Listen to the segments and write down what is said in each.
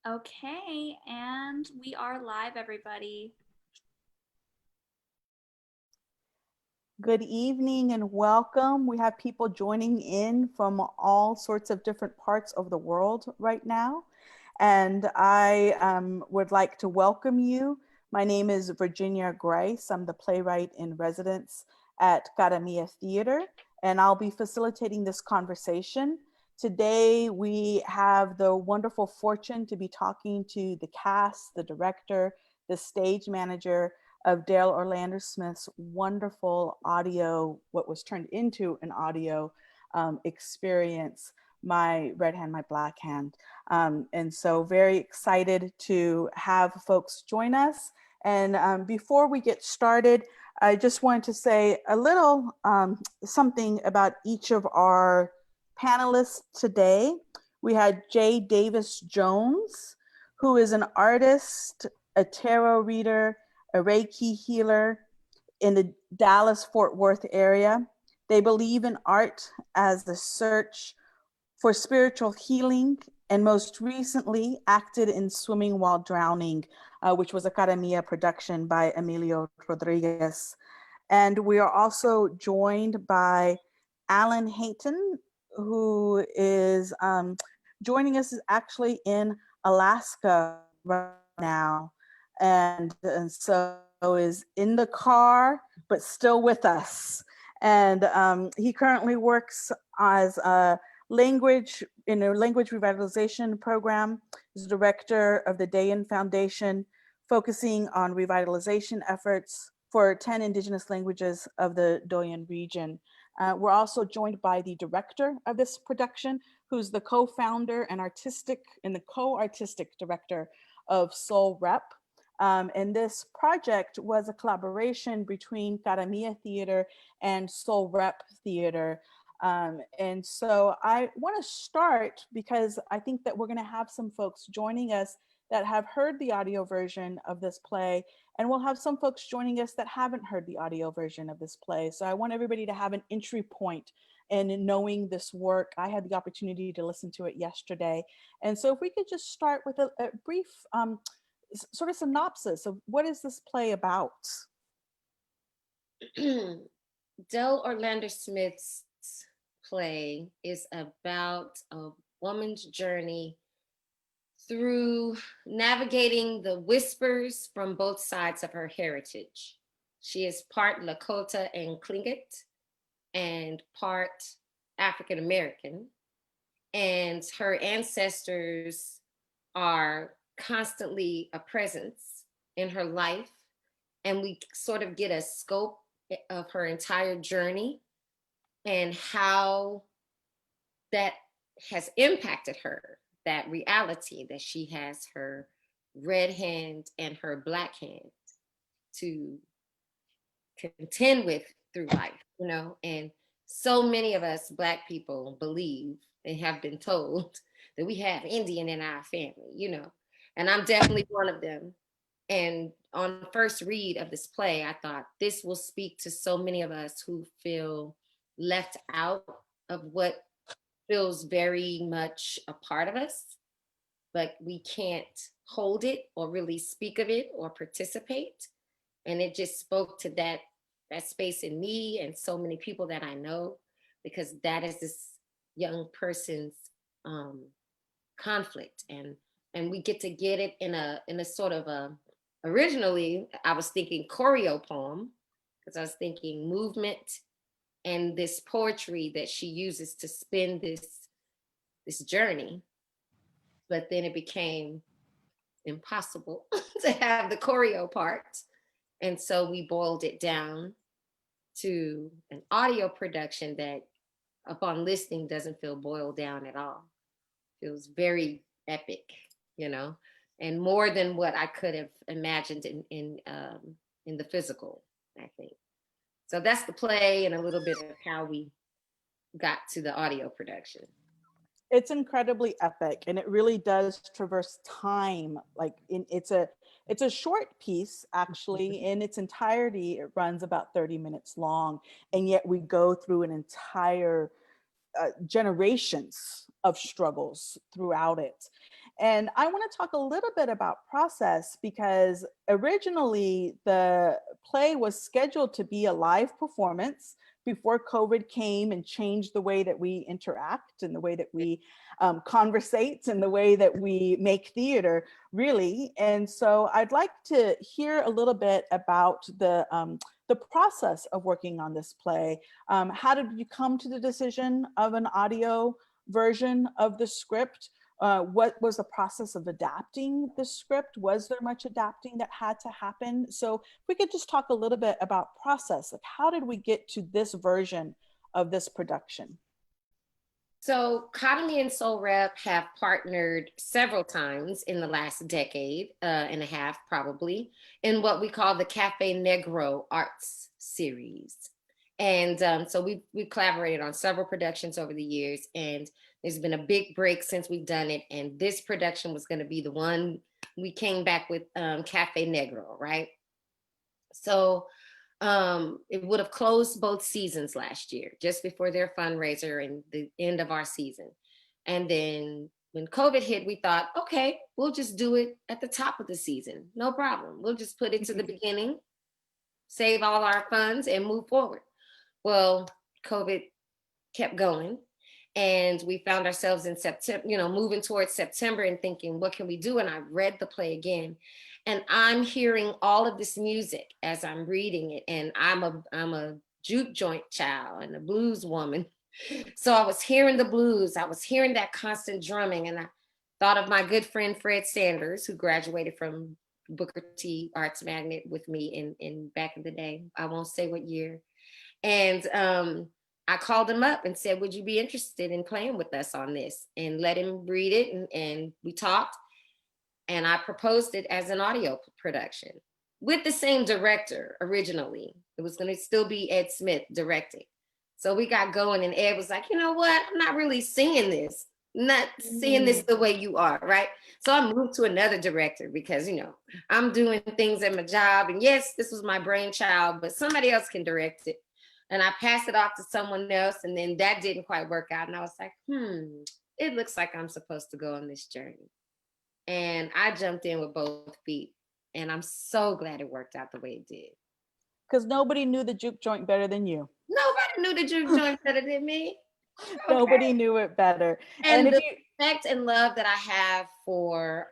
Okay, and we are live, everybody. Good evening and welcome. We have people joining in from all sorts of different parts of the world right now. And I would like to welcome you. My name is Virginia Grace. I'm the playwright in residence at Cara Mia Theater, and I'll be facilitating this conversation. Today, we have the wonderful fortune to be talking to the cast, the director, the stage manager, of Dale Orlando Smith's wonderful audio, what was turned into an audio experience, My Red Hand, My Black Hand. And so very excited to have folks join us. And before we get started, I just wanted to say a little something about each of our panelists today. We had Jay Davis Jones, who is an artist, a tarot reader, a Reiki healer in the Dallas Fort Worth area. They believe in art as the search for spiritual healing, and most recently acted in Swimming While Drowning, which was a Cara Mia production by Emilio Rodriguez. And we are also joined by Alan Hayton, who is joining us actually in Alaska right now. And so is in the car, but still with us. And he currently works as a language in a language revitalization program. He's director of the Dayan Foundation, focusing on revitalization efforts for 10 indigenous languages of the Doyan region. We're also joined by the director of this production, who's the co-founder and the co-artistic director of Soul Rep. And this project was a collaboration between Cara Mia Theater and Soul Rep Theater. And so I want to start because I think that we're going to have some folks joining us that have heard the audio version of this play, and we'll have some folks joining us that haven't heard the audio version of this play. So I want everybody to have an entry point in knowing this work. I had the opportunity to listen to it yesterday. And so if we could just start with a brief sort of synopsis of what is this play about? Dale Orlando Smith's play is about a woman's journey through navigating the whispers from both sides of her heritage. She is part Lakota and Tlingit and part African American. And her ancestors are constantly a presence in her life. And we sort of get a scope of her entire journey and how that has impacted her, that reality that she has her red hand and her black hand to contend with through life, and so many of us black people believe and have been told that we have Indian in our family, and I'm definitely one of them. And on first read of this play, I thought this will speak to so many of us who feel left out of what feels very much a part of us, but we can't hold it or really speak of it or participate. And it just spoke to that space in me and so many people that I know, because that is this young person's um, conflict, and we get it in a sort of a, originally I was thinking choreo poem, because I was thinking movement and this poetry that she uses to spin this journey, but then it became impossible to have the choreo part, and so we boiled it down to an audio production that upon listening doesn't feel boiled down at all. Feels very epic, you know, and more than what I could have imagined in the physical, I think. So that's the play and a little bit of how we got to the audio production. It's incredibly epic, and it really does traverse time. It's a short piece, actually. In its entirety it runs about 30 minutes long, and yet we go through an entire generations of struggles throughout it. And I want to talk a little bit about process because originally the play was scheduled to be a live performance before COVID came and changed the way that we interact and the way that we conversate and the way that we make theater, really. And so I'd like to hear a little bit about the process of working on this play. How did you come to the decision of an audio version of the script? What was the process of adapting the script? Was there much adapting that had to happen? So if we could just talk a little bit about process, like how did we get to this version of this production? So Cottony and Soul Rep have partnered several times in the last decade and a half, probably, in what we call the Cafe Negro Arts Series. And so we've collaborated on several productions over the years, and there's been a big break since we've done it. And this production was going to be the one we came back with, Cafe Negro, right? So it would have closed both seasons last year, just before their fundraiser and the end of our season. And then when COVID hit, we thought, okay, we'll just do it at the top of the season. No problem. We'll just put it to the beginning, save all our funds and move forward. Well, COVID kept going, and we found ourselves in September, moving towards September and thinking, what can we do? And I read the play again, and I'm hearing all of this music as I'm reading it. And I'm a juke joint child and a blues woman. So I was hearing the blues. I was hearing that constant drumming. And I thought of my good friend, Fred Sanders, who graduated from Booker T Arts Magnet with me in back in the day. I won't say what year. And I called him up and said, would you be interested in playing with us on this? And let him read it. And we talked. And I proposed it as an audio production with the same director originally. It was going to still be Ed Smith directing. So we got going, and Ed was like, you know what? I'm not really seeing this. Not seeing this the way you are, right? So I moved to another director because, I'm doing things at my job. And yes, this was my brainchild, but somebody else can direct it. And I passed it off to someone else, and then that didn't quite work out. And I was like, it looks like I'm supposed to go on this journey. And I jumped in with both feet, and I'm so glad it worked out the way it did. Because nobody knew the juke joint better than you. Nobody knew the juke joint better than me. Okay. Nobody knew it better. And the respect and love that I have for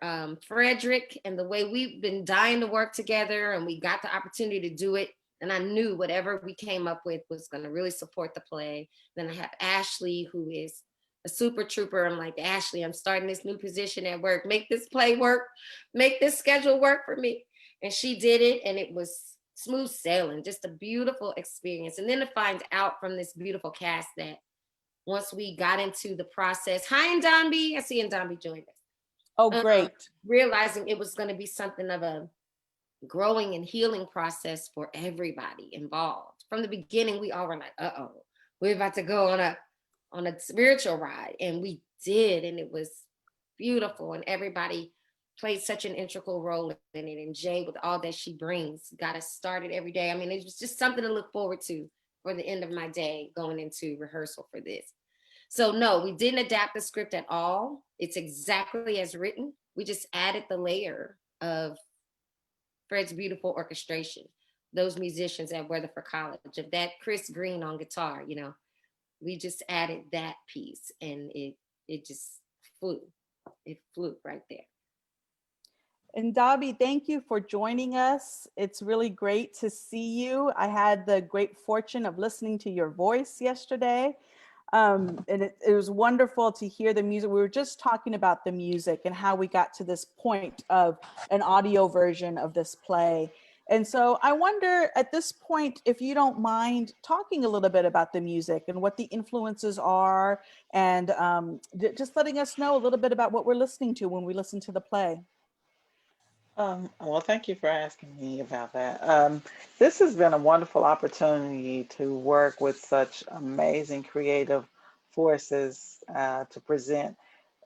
Frederick and the way we've been dying to work together, and we got the opportunity to do it. And I knew whatever we came up with was going to really support the play. Then I have Ashley, who is a super trooper. I'm like, Ashley, I'm starting this new position at work. Make this play work. Make this schedule work for me. And she did it, and it was smooth sailing, just a beautiful experience. And then to find out from this beautiful cast that once we got into the process, hi, Ndombi. I see Ndombi joined us. Oh, great. Realizing it was going to be something of a growing and healing process for everybody involved. From the beginning, we all were like, uh-oh, we're about to go on a spiritual ride. And we did, and it was beautiful. And everybody played such an integral role in it. And Jay, with all that she brings, got us started every day. I mean, it was just something to look forward to for the end of my day going into rehearsal for this. So no, we didn't adapt the script at all. It's exactly as written. We just added the layer of Fred's beautiful orchestration, those musicians at Weatherford College, of that Chris Green on guitar, we just added that piece, and it just flew. It flew right there. And Ndombi, thank you for joining us. It's really great to see you. I had the great fortune of listening to your voice yesterday. And it was wonderful to hear the music. We were just talking about the music and how we got to this point of an audio version of this play. And so I wonder at this point, if you don't mind talking a little bit about the music and what the influences are, and just letting us know a little bit about what we're listening to when we listen to the play. Well, thank you for asking me about that. This has been a wonderful opportunity to work with such amazing creative forces to present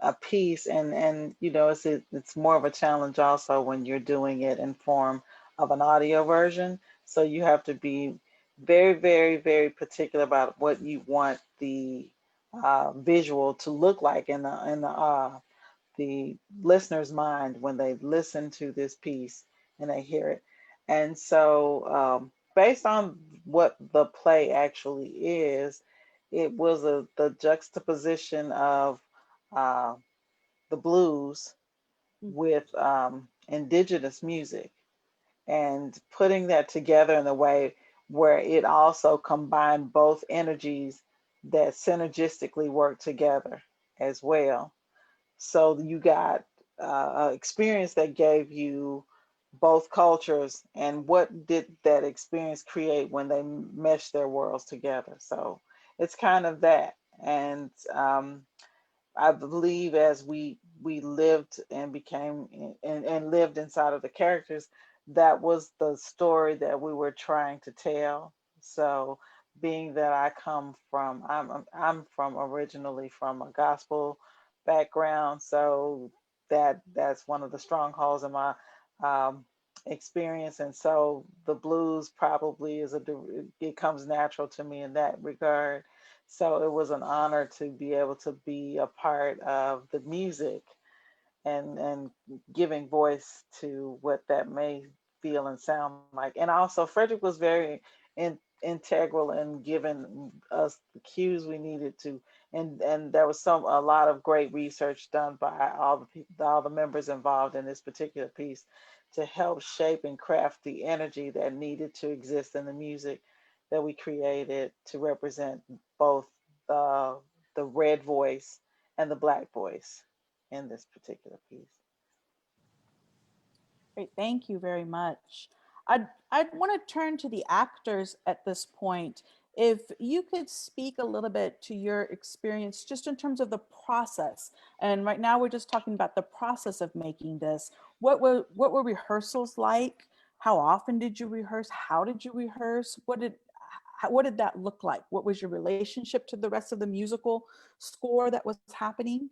a piece, and it's more of a challenge also when you're doing it in form of an audio version. So you have to be very, very, very particular about what you want the visual to look like the listener's mind when they listen to this piece and they hear it. And so, based on what the play actually is, it was the juxtaposition of uh, the blues with indigenous music and putting that together in a way where it also combined both energies that synergistically work together as well. So you got an experience that gave you both cultures, and what did that experience create when they meshed their worlds together? So it's kind of that. And I believe as we lived and became and lived inside of the characters, that was the story that we were trying to tell. So being that I come from, I'm from originally from a gospel background, so that's one of the strongholds in my um, experience, and so the blues probably it comes natural to me in that regard. So it was an honor to be able to be a part of the music and giving voice to what that may feel and sound like. And also, Frederick was very integral in giving us the cues we needed to. And there was a lot of great research done by all the members involved in this particular piece to help shape and craft the energy that needed to exist in the music that we created to represent both the the red voice and the black voice in this particular piece. Great, thank you very much. I'd want to turn to the actors at this point. If you could speak a little bit to your experience just in terms of the process. And right now we're just talking about the process of making this. What were rehearsals like? How often did you rehearse? How did you rehearse? What did that look like? What was your relationship to the rest of the musical score that was happening?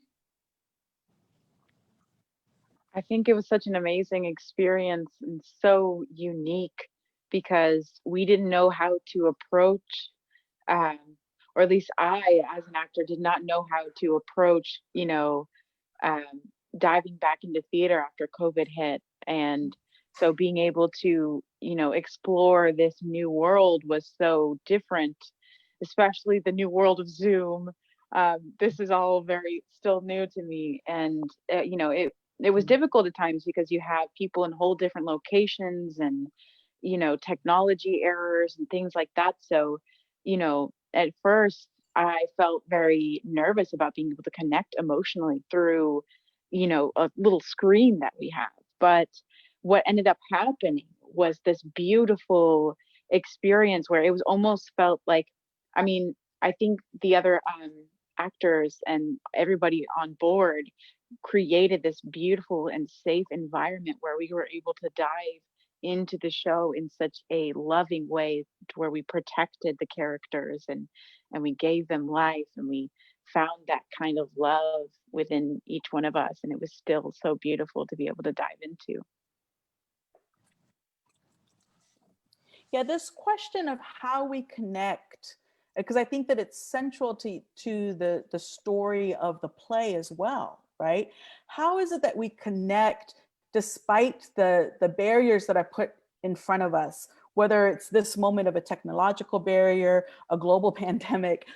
I think it was such an amazing experience and so unique because we didn't know how to approach, um, or at least I, as an actor, did not know how to approach, um, diving back into theater after COVID hit. And so being able to, explore this new world was so different, especially the new world of Zoom. This is all very still new to me. And, it was difficult at times because you have people in whole different locations and, technology errors and things like that. So, at first I felt very nervous about being able to connect emotionally through, a little screen that we have. But what ended up happening was this beautiful experience where it was almost felt like, I mean, I think the other actors and everybody on board created this beautiful and safe environment where we were able to dive into the show in such a loving way to where we protected the characters and we gave them life and we found that kind of love within each one of us, and it was still so beautiful to be able to dive into. Yeah, this question of how we connect, because I think that it's central to the story of the play as well, right? How is it that we connect despite the barriers that are put in front of us, whether it's this moment of a technological barrier, a global pandemic,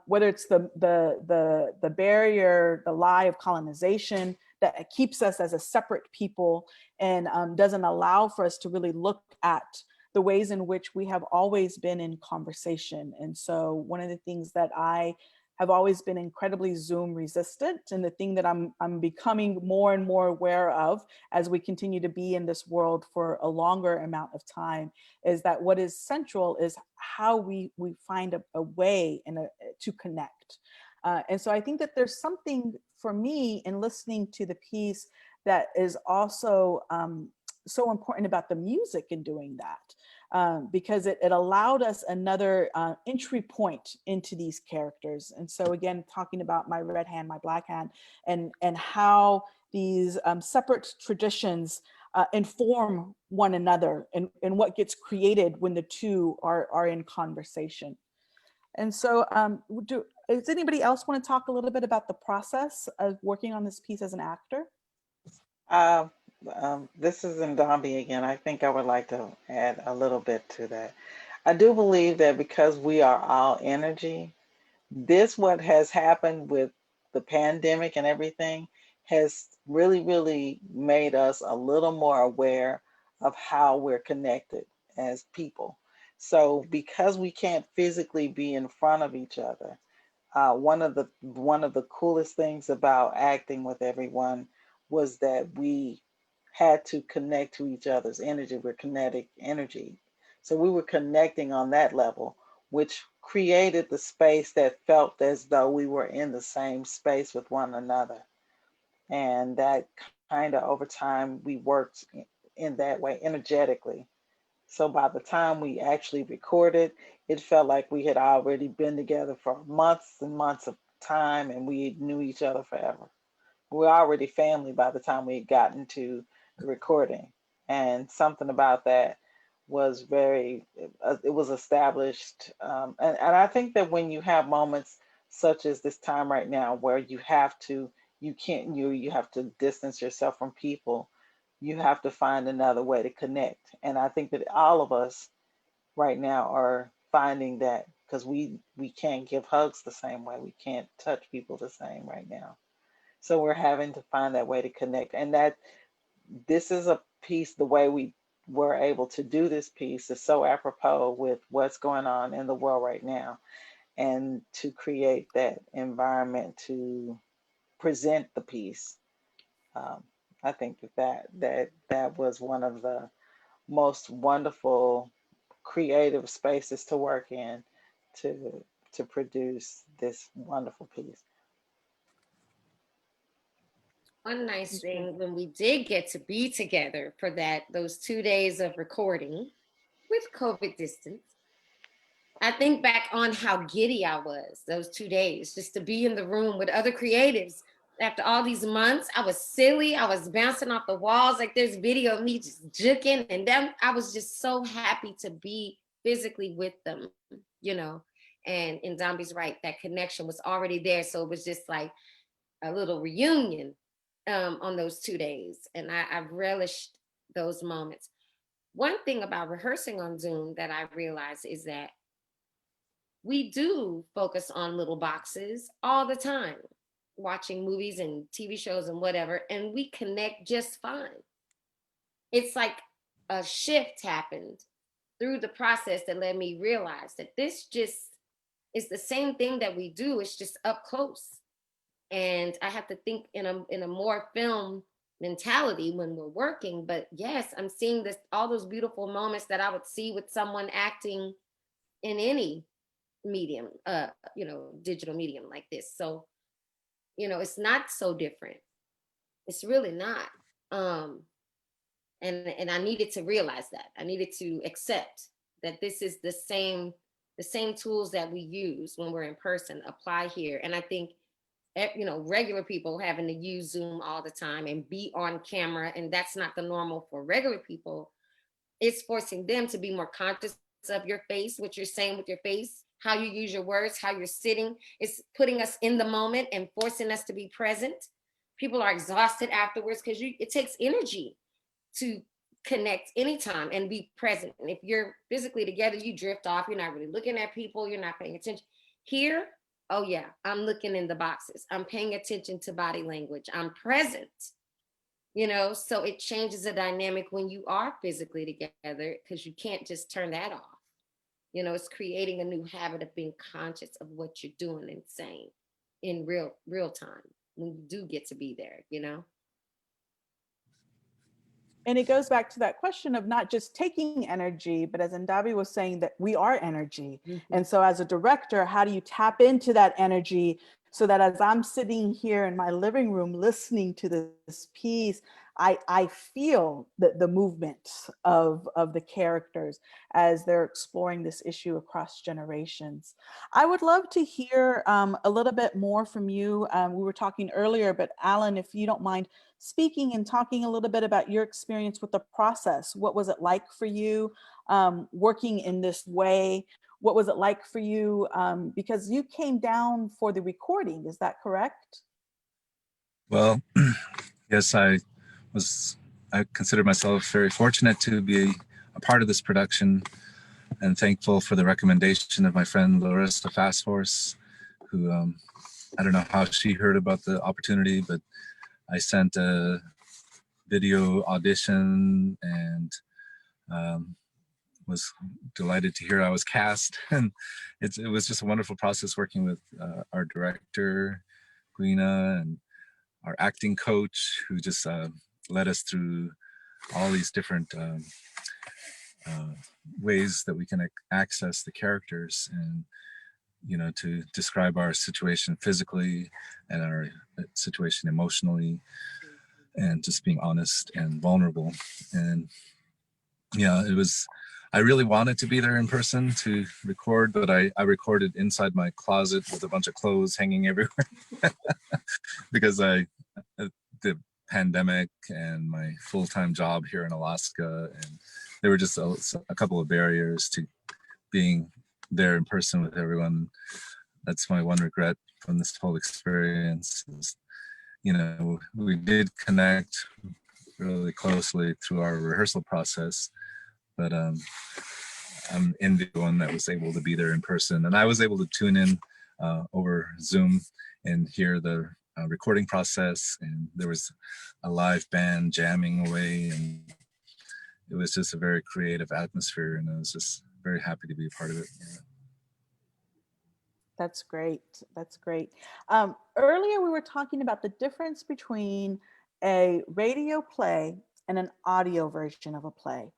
whether it's the barrier, the lie of colonization that keeps us as a separate people and doesn't allow for us to really look at the ways in which we have always been in conversation. And so one of the things that I have always been incredibly Zoom resistant, and the thing that I'm becoming more and more aware of as we continue to be in this world for a longer amount of time, is that what is central is how we find a way to connect. And so I think that there's something for me in listening to the piece that is also so important about the music in doing that, because it allowed us another entry point into these characters. And so again, talking about my red hand, my black hand, and how these separate traditions inform one another and what gets created when the two are in conversation. And so Does anybody else want to talk a little bit about the process of working on this piece as an actor? Uh, this is Ndambi again. I think I would like to add a little bit to that. I do believe that because we are all energy, this what has happened with the pandemic and everything has really, really made us a little more aware of how we're connected as people. So because we can't physically be in front of each other, one of the coolest things about acting with everyone was that we had to connect to each other's energy. We're kinetic energy. So we were connecting on that level, which created the space that felt as though we were in the same space with one another. And that kind of over time, we worked in that way energetically. So by the time we actually recorded, it felt like we had already been together for months and months of time and we knew each other forever. We were already family by the time we had gotten to the recording. And something about that was it was established. And I think that when you have moments such as this time right now where you have to distance yourself from people, you have to find another way to connect. And I think that all of us right now are finding that because we can't give hugs the same way. We can't touch people the same right now. So we're having to find that way to connect. And that this is a piece, the way we were able to do this piece is so apropos with what's going on in the world right now. And to create that environment to present the piece. Um, I think that was one of the most wonderful creative spaces to work in to to produce this wonderful piece. One nice thing when we did get to be together for those 2 days of recording with COVID distance, I think back on how giddy I was those 2 days just to be in the room with other creatives. After all these months, I was silly. I was bouncing off the walls. Like there's video of me just juking. And then I was just so happy to be physically with them, you know. And Zombie's right, that connection was already there. So it was just like a little reunion on those 2 days. And I relished those moments. One thing about rehearsing on Zoom that I realized is that we do focus on little boxes all the time, watching movies and TV shows and whatever, and we connect just fine. It's like a shift happened through the process that let me realize that this just is the same thing that we do, it's just up close. And I have to think in a more film mentality when we're working. But yes, I'm seeing this all those beautiful moments that I would see with someone acting in any medium, digital medium like this. So, it's not so different. It's really not. And I needed to realize that. I needed to accept that this is the same tools that we use when we're in person apply here. And I think regular people having to use Zoom all the time and be on camera, and that's not the normal for regular people. It's forcing them to be more conscious of your face, what you're saying with your face, how you use your words, how you're sitting. It's putting us in the moment and forcing us to be present. People are exhausted afterwards because it takes energy to connect anytime and be present. And if you're physically together, you drift off. You're not really looking at people. You're not paying attention. Here, oh yeah, I'm looking in the boxes. I'm paying attention to body language. I'm present. So it changes the dynamic when you are physically together because you can't just turn that off. It's creating a new habit of being conscious of what you're doing and saying in real time when you do get to be there. And it goes back to that question of not just taking energy, but as Ndabi was saying, that we are energy. Mm-hmm. And so as a director, how do you tap into that energy so that as I'm sitting here in my living room listening to this piece, I feel the movement of the characters as they're exploring this issue across generations. I would love to hear a little bit more from you. We were talking earlier, but Alan, if you don't mind speaking and talking a little bit about your experience with the process. What was it like for you working in this way what was it like for you? Because you came down for the recording, is that correct? Well, yes, I consider myself very fortunate to be a part of this production, and thankful for the recommendation of my friend Larissa Fasthorse, who I don't know how she heard about the opportunity, but I sent a video audition and was delighted to hear I was cast. And it was just a wonderful process working with our director, Guina, and our acting coach, who just led us through all these different ways that we can access the characters, and to describe our situation physically and our situation emotionally, and just being honest and vulnerable. And yeah, I really wanted to be there in person to record, but I recorded inside my closet with a bunch of clothes hanging everywhere because the pandemic and my full-time job here in Alaska, and there were just a couple of barriers to being there in person with everyone. That's my one regret from this whole experience is, we did connect really closely through our rehearsal process, but I'm the one that was able to be there in person, and I was able to tune in over Zoom and hear the recording process, and there was a live band jamming away, and it was just a very creative atmosphere, and I was just very happy to be a part of it. Yeah. That's great. That's great. Earlier, we were talking about the difference between a radio play and an audio version of a play.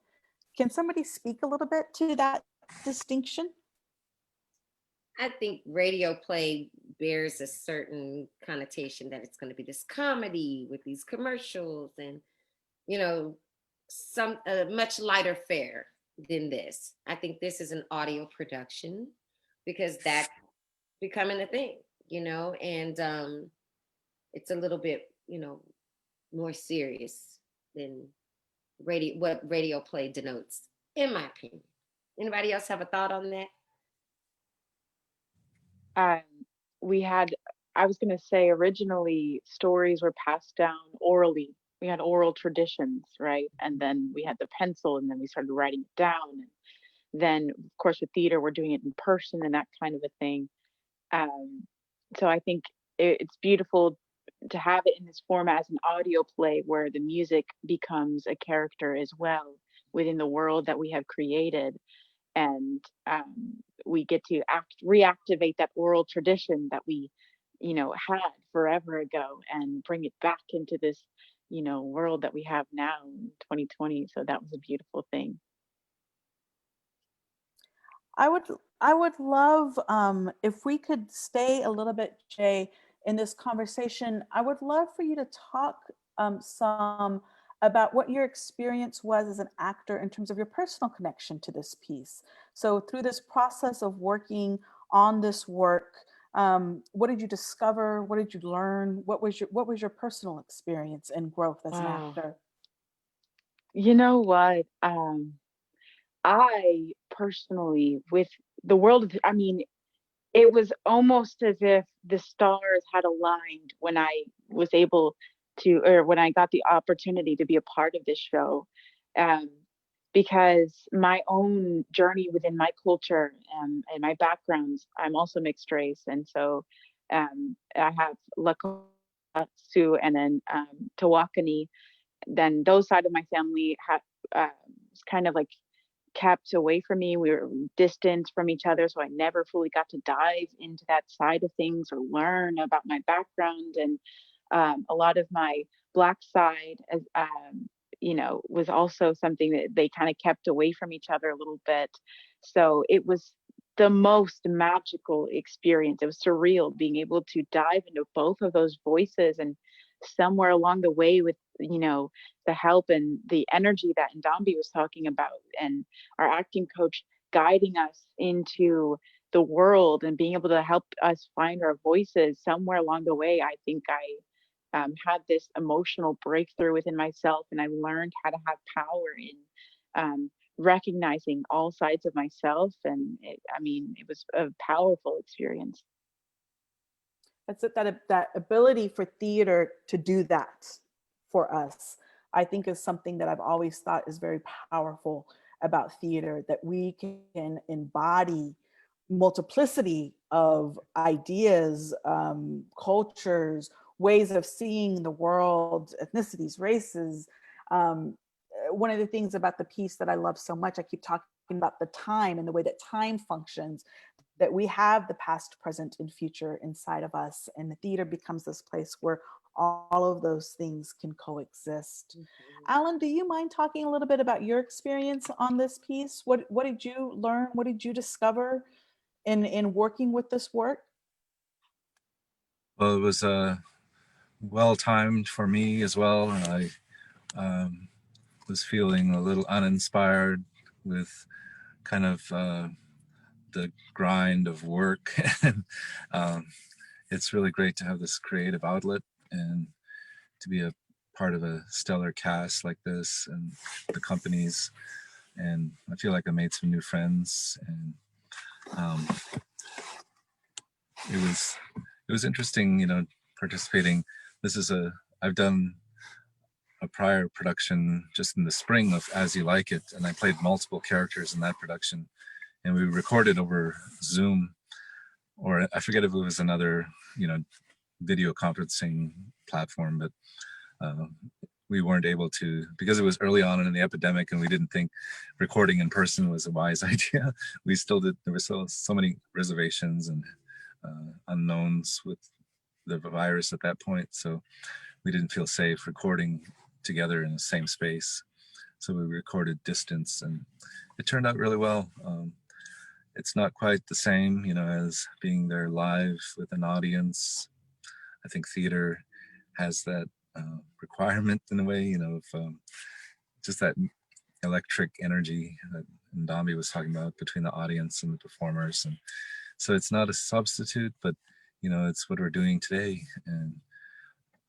Can somebody speak a little bit to that distinction? I think radio play bears a certain connotation that it's going to be this comedy with these commercials and, some much lighter fare than this. I think this is an audio production because that's becoming a thing, and it's a little bit, more serious than what radio play denotes, in my opinion. Anybody else have a thought on that? Um, we had, I was going to say, originally stories were passed down orally. We had oral traditions, right? And then we had the pencil, and then we started writing it down. And then, of course, with theater, we're doing it in person and that kind of a thing. So I think it's beautiful to have it in this format as an audio play where the music becomes a character as well within the world that we have created. And we get to reactivate that oral tradition that we, had forever ago and bring it back into this, world that we have now in 2020. So that was a beautiful thing. I would love if we could stay a little bit, Jay, in this conversation. I would love for you to talk some about what your experience was as an actor in terms of your personal connection to this piece. So through this process of working on this work, what did you discover? What did you learn? What was your personal experience and growth as an Wow. actor? You know what? I personally, with the world, I mean, it was almost as if the stars had aligned when I was able to, or when I got the opportunity to be a part of this show. Um, because my own journey within my culture and my backgrounds, I'm also mixed race. And so I have Lakota, Sioux, and then Tawakani. Then those side of my family had was kind of like kept away from me. We were distant from each other, so I never fully got to dive into that side of things or learn about my background. And a lot of my Black side, as was also something that they kind of kept away from each other a little bit. So it was the most magical experience. It was surreal being able to dive into both of those voices, and somewhere along the way with the help and the energy that Ndambi was talking about, and our acting coach guiding us into the world and being able to help us find our voices. Somewhere along the way, I think I had this emotional breakthrough within myself, and I learned how to have power in recognizing all sides of myself. And I mean, it was a powerful experience. That's it, that ability for theater to do that for us, I think is something that I've always thought is very powerful about theater, that we can embody multiplicity of ideas, cultures, ways of seeing the world, ethnicities, races. One of the things about the piece that I love so much, I keep talking about the time and the way that time functions, that we have the past, present, and future inside of us. And the theater becomes this place where all of those things can coexist. Alan, do you mind talking a little bit about your experience on this piece? What did you learn? What did you discover in working with this work? Well, it was well timed for me as well. I was feeling a little uninspired with kind of the grind of work. And it's really great to have this creative outlet and to be a part of a stellar cast like this and the companies. And I feel like I made some new friends, and it was interesting, you know, participating. I've done a prior production just in the spring of As You Like It, and I played multiple characters in that production, and we recorded over Zoom, or I forget if it was another, you know, video conferencing platform, but we weren't able to, because it was early on in the epidemic and we didn't think recording in person was a wise idea. We still did. There were so many reservations and unknowns with the virus at that point, so we didn't feel safe recording together in the same space. So we recorded distance, and it turned out really well. It's not quite the same, you know, as being there live with an audience. I think theater has that requirement in a way, you know, of just that electric energy that Ndambi was talking about between the audience and the performers. And so it's not a substitute, but, you know, it's what we're doing today. And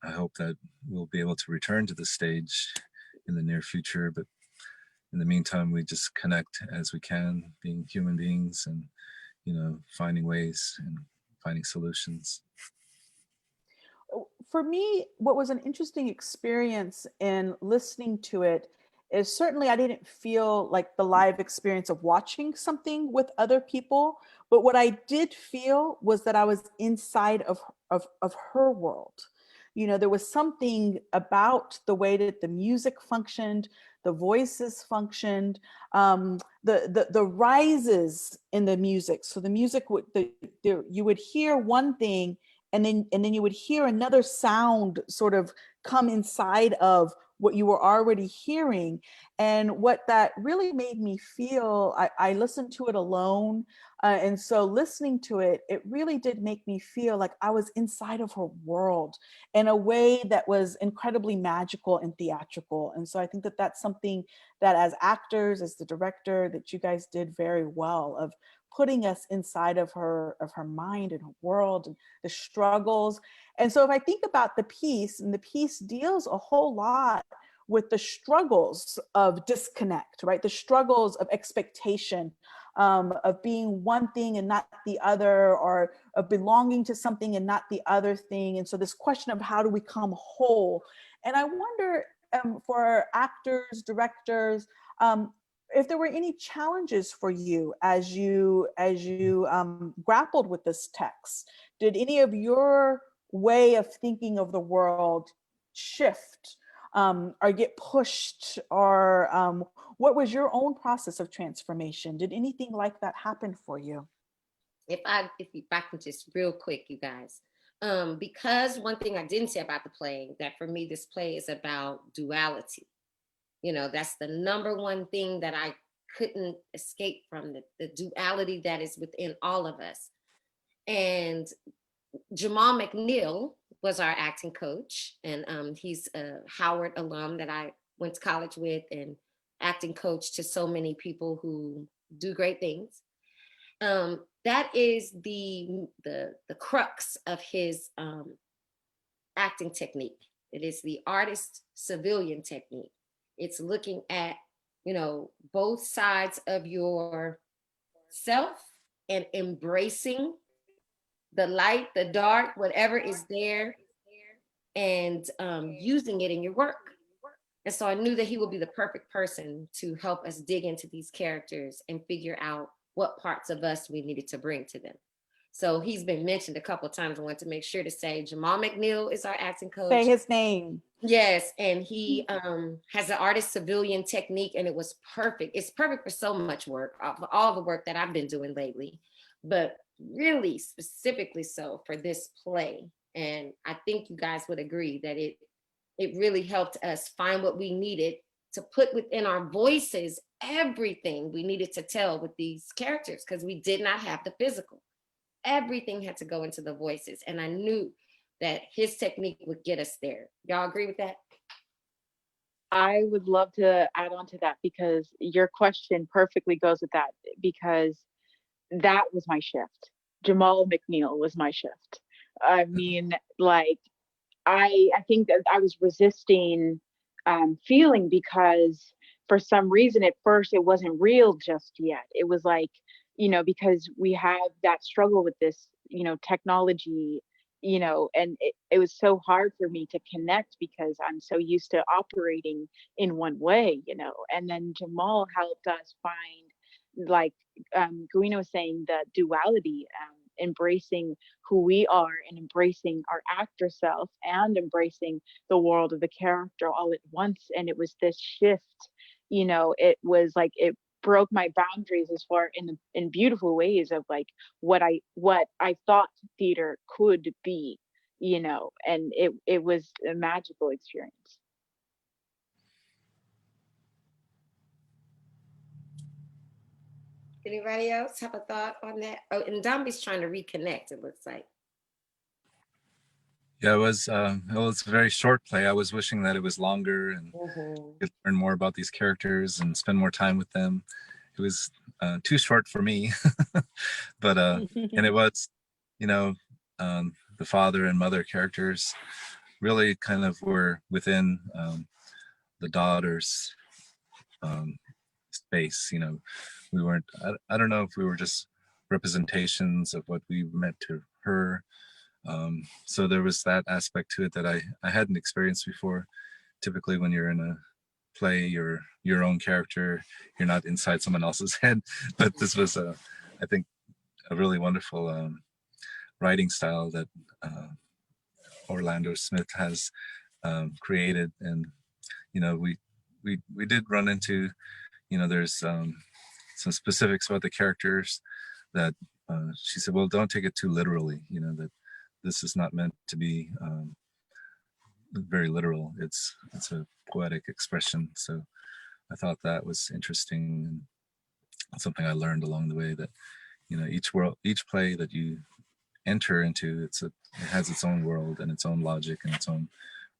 I hope that we'll be able to return to the stage in the near future. But in the meantime, we just connect as we can, being human beings and, you know, finding ways and finding solutions. For me, what was an interesting experience in listening to it is certainly I didn't feel like the live experience of watching something with other people, but what I did feel was that I was inside of her world. You know, there was something about the way that the music functioned, the voices functioned, the rises in the music. So the music would, you would hear one thing, and then you would hear another sound sort of come inside of what you were already hearing. And what that really made me feel, I listened to it alone. And so listening to it, it really did make me feel like I was inside of her world in a way that was incredibly magical and theatrical. And so I think that that's something that as actors, as the director, that you guys did very well, of putting us inside of her mind and her world and the struggles. And so if I think about the piece, and the piece deals a whole lot with the struggles of disconnect, right? The struggles of expectation, of being one thing and not the other, or of belonging to something and not the other thing. And so this question of how do we come whole? And I wonder, for actors, directors, if there were any challenges for you as you grappled with this text. Did any of your way of thinking of the world shift, or get pushed, or what was your own process of transformation? Did anything like that happen for you? If I can just real quick, you guys, because one thing I didn't say about the play, that for me this play is about duality. You know, that's the number one thing that I couldn't escape from, the duality that is within all of us. And Jamal McNeil was our acting coach, and he's a Howard alum that I went to college with, and acting coach to so many people who do great things. That is the crux of his acting technique. It is the artist civilian technique. It's looking at both sides of your self and embracing the light, the dark, whatever is there, and using it in your work. And so I knew that he would be the perfect person to help us dig into these characters and figure out what parts of us we needed to bring to them. So he's been mentioned a couple of times. I want to make sure to say Jamal McNeil is our acting coach. Say his name. Yes, and he has an artist civilian technique, and it was perfect. It's perfect for so much work, for all the work that I've been doing lately, but really specifically so for this play. And I think you guys would agree that it really helped us find what we needed to put within our voices, everything we needed to tell with these characters, because we did not have the physical. Everything had to go into the voices, and I knew that his technique would get us there. Y'all agree with that? I would love to add on to that, because your question perfectly goes with that, because that was my shift. Jamal McNeil was my shift. I mean, like, I think that I was resisting feeling, because for some reason at first it wasn't real just yet. It was like, because we have that struggle with this, technology, and it was so hard for me to connect, because I'm so used to operating in one way, and then Jamal helped us find, like Guino was saying, the duality, embracing who we are and embracing our actor self and embracing the world of the character all at once. And it was this shift, it was like it broke my boundaries as far in beautiful ways of like what I thought theater could be, and it was a magical experience. Anybody else have a thought on that? Oh, and Domby's trying to reconnect, it looks like. Yeah, it was a very short play. I was wishing that it was longer and could learn more about these characters and spend more time with them. It was too short for me, but and it was, the father and mother characters really kind of were within the daughter's space. We weren't. I don't know if we were just representations of what we meant to her. So there was that aspect to it that I hadn't experienced before. Typically, when you're in a play, you're your own character. You're not inside someone else's head. But this was, I think, a really wonderful writing style that Orlando Smith has created. And we did run into, there's some specifics about the characters that she said, well, don't take it too literally. That this is not meant to be very literal. It's a poetic expression. So I thought that was interesting, and something I learned along the way, that each play that you enter into, it has its own world and its own logic and its own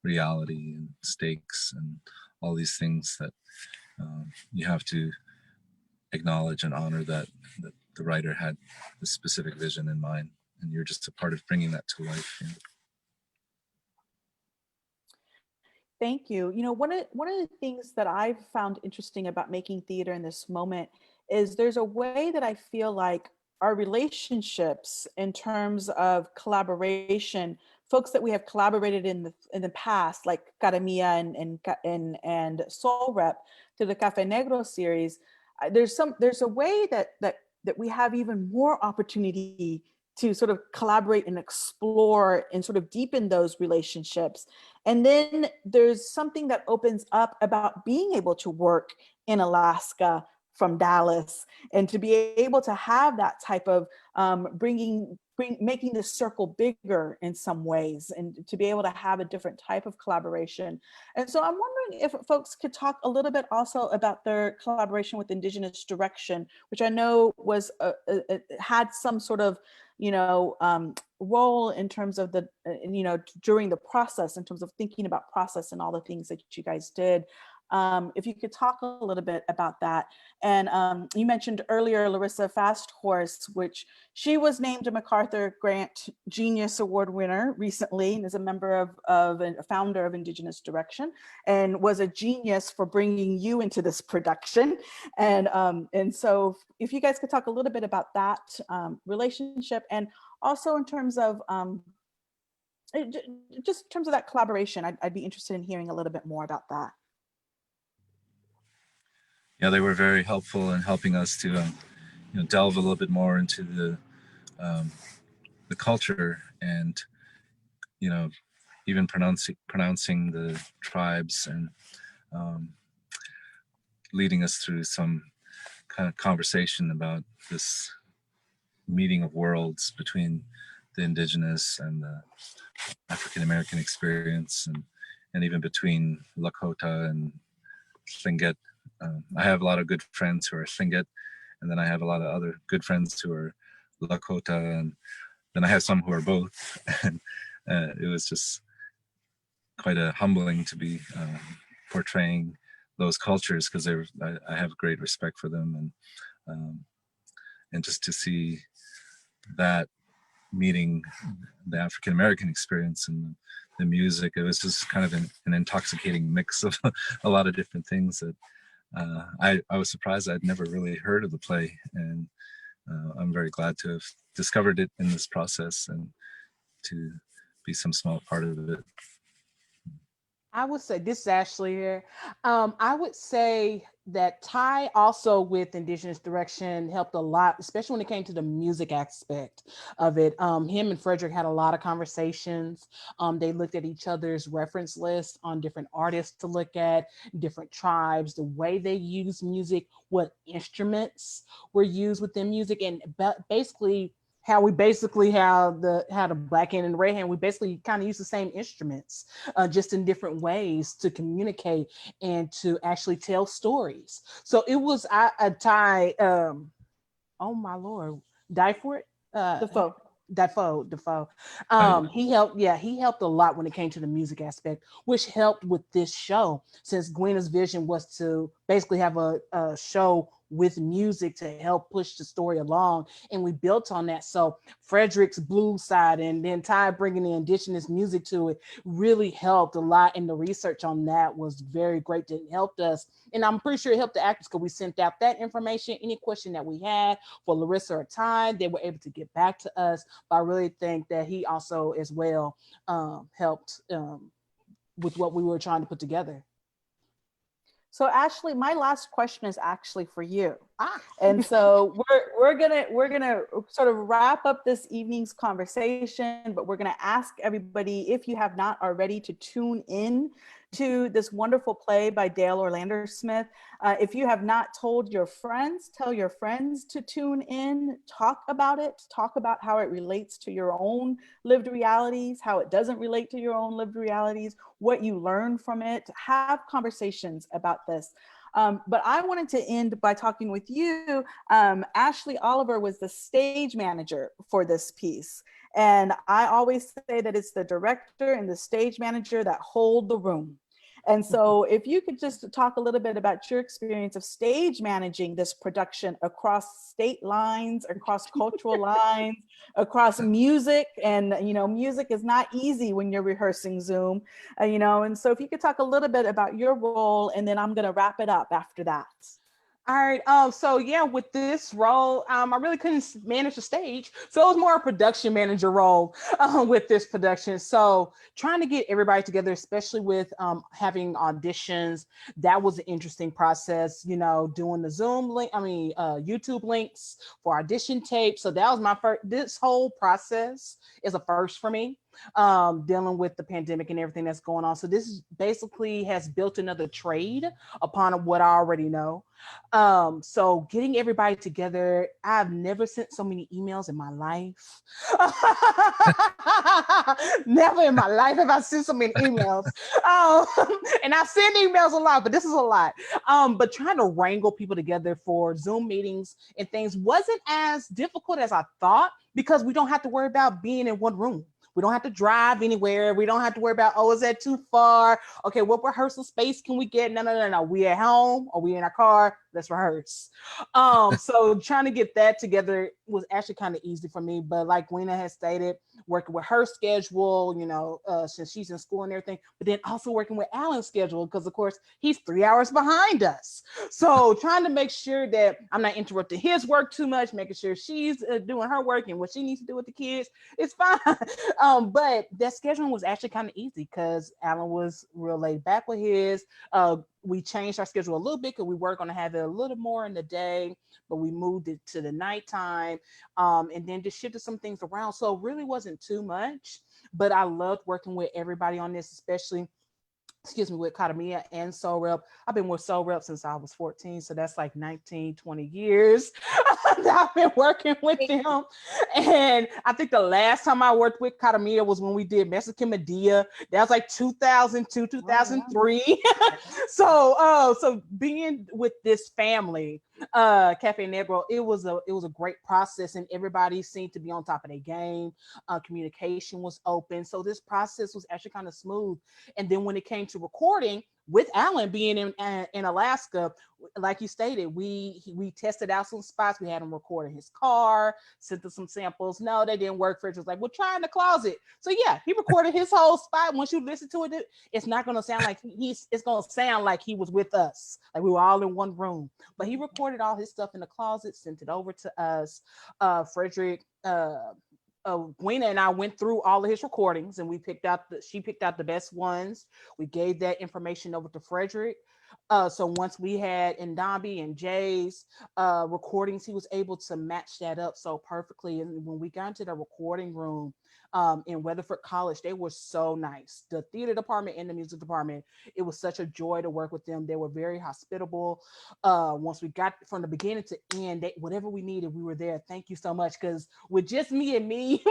reality and stakes and all these things that you have to acknowledge and honor, that the writer had this specific vision in mind, and you're just a part of bringing that to life. Thank you. One of the things that I've found interesting about making theater in this moment is there's a way that I feel like our relationships in terms of collaboration, folks that we have collaborated in the past, like Caramia and Soul Rep through the Cafe Negro series, there's a way that we have even more opportunity to sort of collaborate and explore and sort of deepen those relationships. And then there's something that opens up about being able to work in Alaska from Dallas, and to be able to have that type of making this circle bigger in some ways, and to be able to have a different type of collaboration. And so I'm wondering if folks could talk a little bit also about their collaboration with Indigenous Direction, which I know was had some sort of role in terms of the during the process, in terms of thinking about process and all the things that you guys did. If you could talk a little bit about that. And you mentioned earlier Larissa Fasthorse, which she was named a MacArthur Grant Genius Award winner recently, and is a member of a founder of Indigenous Direction, and was a genius for bringing you into this production. And so if you guys could talk a little bit about that relationship, and also in terms of just in terms of that collaboration, I'd be interested in hearing a little bit more about that. Yeah, they were very helpful in helping us to delve a little bit more into the culture, and even pronouncing the tribes, and leading us through some kind of conversation about this meeting of worlds between the Indigenous and the African American experience, and even between Lakota and Tlingit. I have a lot of good friends who are Tlingit, and then I have a lot of other good friends who are Lakota, and then I have some who are both. And it was just quite humbling to be portraying those cultures, because I have great respect for them, and just to see that meeting the African American experience and the music, it was just kind of an intoxicating mix of a lot of different things that I was surprised I'd never really heard of the play, and I'm very glad to have discovered it in this process and to be some small part of it. I would say, this is Ashley here. I would say that Ty also with Indigenous Direction helped a lot, especially when it came to the music aspect of it. Him and Frederick had a lot of conversations. They looked at each other's reference lists on different artists to look at, different tribes, the way they use music, what instruments were used within music, and basically how we basically have the black hand and the red hand, we basically kind of use the same instruments, just in different ways to communicate and to actually tell stories. So it was a Ty, oh my Lord, Dyford? Defoe. Defoe. He helped a lot when it came to the music aspect, which helped with this show, since Gwena's vision was to basically have a show with music to help push the story along, and we built on that. So Frederick's blues side and then Ty bringing the Indigenous music to it really helped a lot, and the research on that was very great. It helped us, and I'm pretty sure it helped the actors, because we sent out that information, any question that we had for Larissa or Ty, they were able to get back to us. But I really think that he also as well helped with what we were trying to put together. So Ashley, my last question is actually for you. And so we're gonna sort of wrap up this evening's conversation, but we're gonna ask everybody, if you have not already, to tune in to this wonderful play by Dale Orlando Smith. If you have not told your friends, tell your friends to tune in, talk about it, talk about how it relates to your own lived realities, how it doesn't relate to your own lived realities, what you learn from it, have conversations about this. But I wanted to end by talking with you. Ashley Oliver was the stage manager for this piece. And I always say that it's the director and the stage manager that hold the room. And so if you could just talk a little bit about your experience of stage managing this production across state lines, across cultural lines, across music. And, music is not easy when you're rehearsing Zoom, and so if you could talk a little bit about your role, and then I'm going to wrap it up after that. All right. So yeah, with this role, I really couldn't manage the stage, so it was more a production manager role with this production. So trying to get everybody together, especially with having auditions, that was an interesting process. Doing the Zoom link, YouTube links for audition tapes. So that was my first. This whole process is a first for me. Dealing with the pandemic and everything that's going on. So this basically has built another trade upon what I already know. So getting everybody together, I've never sent so many emails in my life. Never in my life have I sent so many emails. And I send emails a lot, but this is a lot. But trying to wrangle people together for Zoom meetings and things wasn't as difficult as I thought, because we don't have to worry about being in one room. We don't have to drive anywhere. We don't have to worry about, oh, is that too far? Okay, what rehearsal space can we get? No. We at home or we in our car? Let's rehearse. So trying to get that together was actually kind of easy for me. But like Gweena has stated, working with her schedule, since she's in school and everything, but then also working with Alan's schedule, because of course he's 3 hours behind us. So trying to make sure that I'm not interrupting his work too much, making sure she's doing her work and what she needs to do with the kids, it's fine. But that scheduling was actually kind of easy because Alan was real laid back with his. We changed our schedule a little bit because we were going to have it a little more in the day, but we moved it to the nighttime, and then just shifted some things around. So it really wasn't too much, but I loved working with everybody on this, especially with Kadamia and Soul Rep. I've been with Soul Rep since I was 14, so that's like 19, 20 years that I've been working with them. And I think the last time I worked with Kadamia was when we did Mexican Medea. That was like 2002, 2003. Oh, yeah. So being with this family, Cafe Negro, it was a great process, and everybody seemed to be on top of their game. Communication was open, so this process was actually kind of smooth. And then when it came to recording, with Alan being in Alaska, like you stated, we tested out some spots. We had him record in his car, sent us some samples. No, they didn't work. Fridge was like, we'll try in the closet. So yeah, he recorded his whole spot. Once you listen to it, it's not going to sound like it's going to sound like he was with us, like we were all in one room. But he recorded all his stuff in the closet, sent it over to us. Frederick, Gweena and I went through all of his recordings, and she picked out the best ones. We gave that information over to Frederick. So once we had Ndambi and Jay's recordings, he was able to match that up so perfectly. And when we got into the recording room in Weatherford College, they were so nice. The theater department and the music department, it was such a joy to work with them. They were very hospitable. Once we got from the beginning to end, whatever we needed, we were there. Thank you so much, because with just me and me,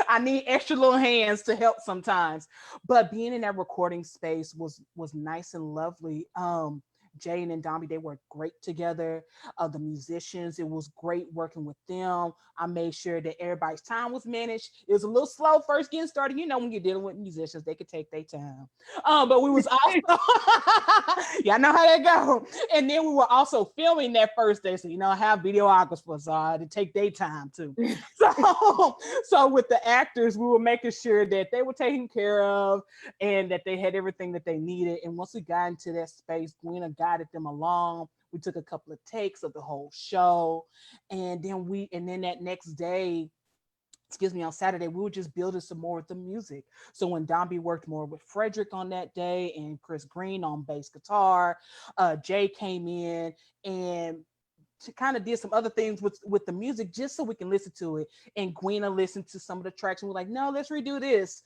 I need extra little hands to help sometimes. But being in that recording space was nice and lovely. Jay and Ndambi, they worked great together. The musicians, it was great working with them. I made sure that everybody's time was managed. It was a little slow first getting started. When you're dealing with musicians, they could take their time. But we was also, y'all know how that go. And then we were also filming that first day. So, I have videographers, so I had to take their time too. So with the actors, we were making sure that they were taken care of and that they had everything that they needed. And once we got into that space, Gweena guided them along. We took a couple of takes of the whole show. And then that next day, on Saturday, we were just building some more with the music. So when Ndambi worked more with Frederick on that day and Chris Green on bass guitar, Jay came in and kind of did some other things with the music just so we can listen to it. And Gweena listened to some of the tracks and we're like, no, let's redo this.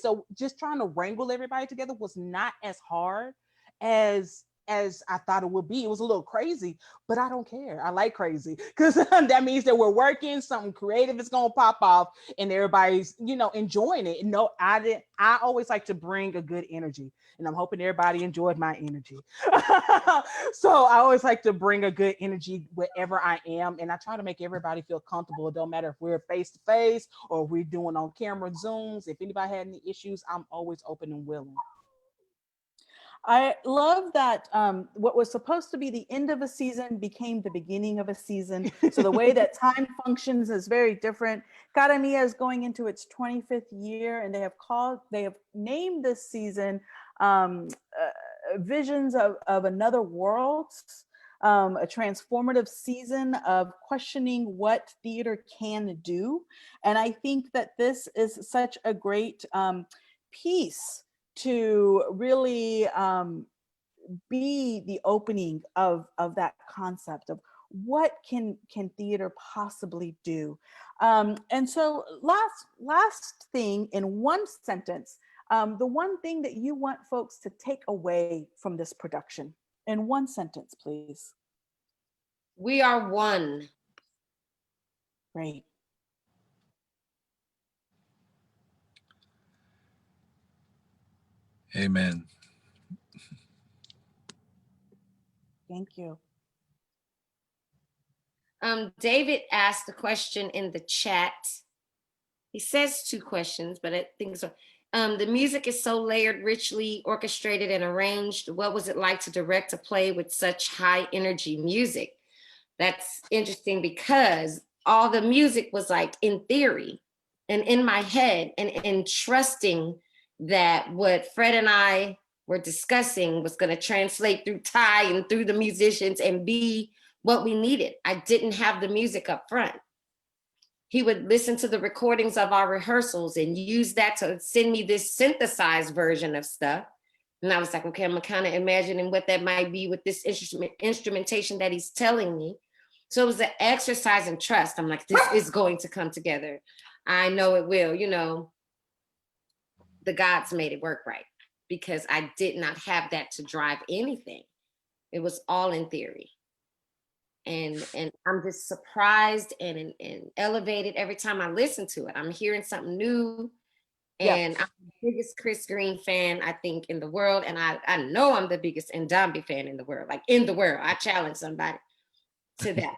So just trying to wrangle everybody together was not as hard as I thought it would be. It was a little crazy, but I don't care. I like crazy because that means that we're working, something creative is going to pop off and everybody's, enjoying it. No, I always like to bring a good energy, and I'm hoping everybody enjoyed my energy. So I always like to bring a good energy wherever I am, and I try to make everybody feel comfortable. It don't matter if we're face to face or we're doing on camera Zooms. If anybody had any issues, I'm always open and willing. I love that what was supposed to be the end of a season became the beginning of a season. So the way that time functions is very different. Kadamia is going into its 25th year, and they have named this season Visions of Another World, a transformative season of questioning what theater can do. And I think that this is such a great piece to really be the opening of that concept of what can theater possibly do. And so last thing in one sentence, the one thing that you want folks to take away from this production in one sentence, please. We are one. Great. Amen. Thank you. David asked a question in the chat. he says two questions, but I think so. The music is so layered, richly orchestrated and arranged. What was it like to direct a play with such high energy music? That's interesting because all the music was like in theory and in my head, and trusting that what Fred and I were discussing was going to translate through Ty and through the musicians and be what we needed. I didn't have the music up front. He would listen to the recordings of our rehearsals and use that to send me this synthesized version of stuff. And I was like, okay, I'm kind of imagining what that might be with this instrumentation that he's telling me. So it was an exercise in trust. I'm like, this is going to come together. I know it will. You know, the gods made it work right, because I did not have that to drive anything. It was all in theory. And I'm just surprised and elevated every time I listen to it. I'm hearing something new. And I'm the biggest Chris Green fan, I think, in the world. And I know I'm the biggest Ndombi fan in the world, like in the world. I challenge somebody to that.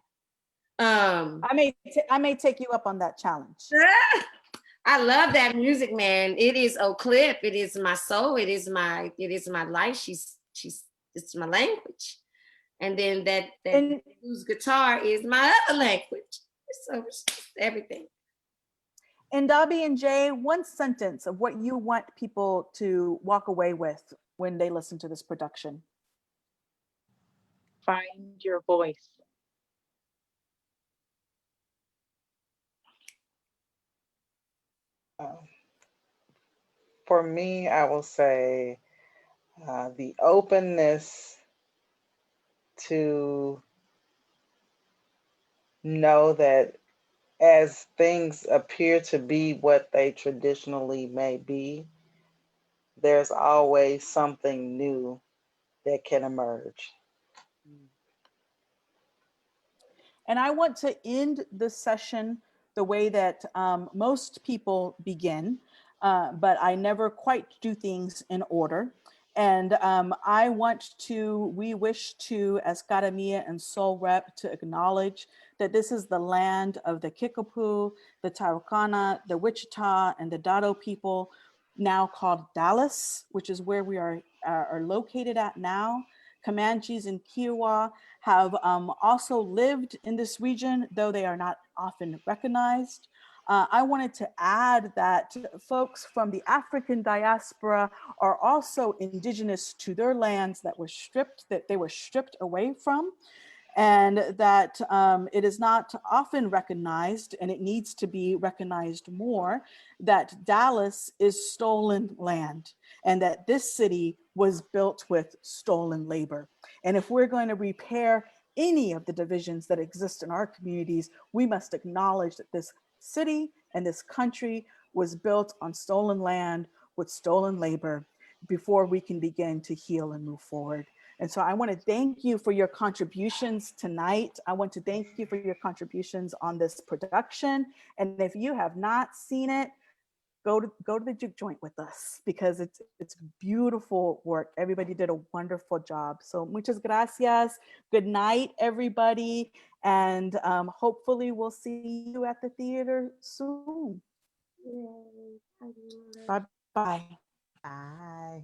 I may take you up on that challenge. I love that music, man. It is Oak Cliff. It is my soul. It is my life. It's my language. And then that blues guitar is my other language. So it's just everything. And Dobby and Jay, one sentence of what you want people to walk away with when they listen to this production. Find your voice. For me, I will say the openness to know that as things appear to be what they traditionally may be, there's always something new that can emerge. And I want to end this session the way that most people begin, but I never quite do things in order. And we wish to, as Karamia and Soul Rep, to acknowledge that this is the land of the Kickapoo, the Tarokana, the Wichita, and the Dado people, now called Dallas, which is where we are located at now. Comanches and Kiowa have also lived in this region, though they are not often recognized. I wanted to add that folks from the African diaspora are also indigenous to their lands that they were stripped away from, and that it is not often recognized, and it needs to be recognized more, that Dallas is stolen land, and that this city was built with stolen labor. And if we're going to repair any of the divisions that exist in our communities, we must acknowledge that this city and this country was built on stolen land with stolen labor before we can begin to heal and move forward. And so I want to thank you for your contributions tonight. I want to thank you for your contributions on this production. And if you have not seen it, go to the juke joint with us, because it's beautiful work. Everybody did a wonderful job. So muchas gracias. Good night, everybody. And hopefully we'll see you at the theater soon. Bye-bye. Bye.